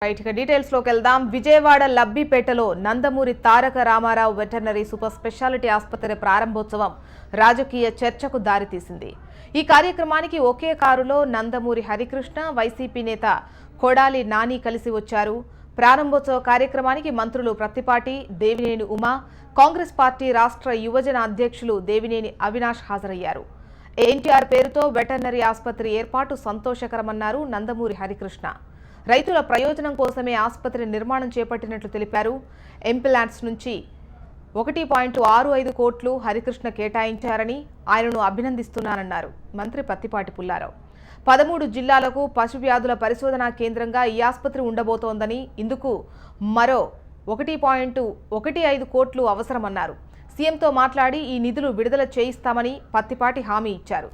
Right ఇక details లోకి వెళ్దాం. Vijayawada లబ్బిపేటలో Nandamuri Taraka Ramarao veterinary super speciality ఆసుపత్రి ప్రారంభోత్సవం రాజకీయ చర్చకు దారితీసింది. ఈ కార్యక్రమానికి ఒకే కారులో నందమూరి హరికృష్ణ, వైసీపీ నేత కొడాలి నాని కలిసి వచ్చారు. ప్రారంభోత్సవ కార్యక్రమానికి మంత్రులు ప్రత్తిపాటి, దేవినేని ఉమా, కాంగ్రెస్ పార్టీ రాష్ట్ర యువజన అధ్యక్షులు దేవినేని అవినాష్ హాజరయ్యారు. ఎన్టీఆర్ పేరుతో వెటర్నరీ ఆసుపత్రి ఏర్పాటు సంతోషకరమన్నారు నందమూరి హరికృష్ణ. రైతుల ప్రయోజనం కోసమే ఆసుపత్రి నిర్మాణం చేపట్టినట్లు తెలిపారు. ఎంప్లాంట్స్ నుంచి 1.65 కోట్లు హరికృష్ణ కేటాయించారని ఆయనను అభినందిస్తున్నానన్నారు మంత్రి పత్తిపాటి పుల్లారావు. 13 జిల్లాలకు పశువ్యాధుల పరిశోధనా కేంద్రంగా ఈ ఆసుపత్రి ఉండబోతోందని, ఇందుకు మరో 1.15 కోట్లు అవసరమన్నారు. సీఎంతో మాట్లాడి ఈ నిధులు విడుదల చేయిస్తామని పత్తిపాటి హామీ ఇచ్చారు.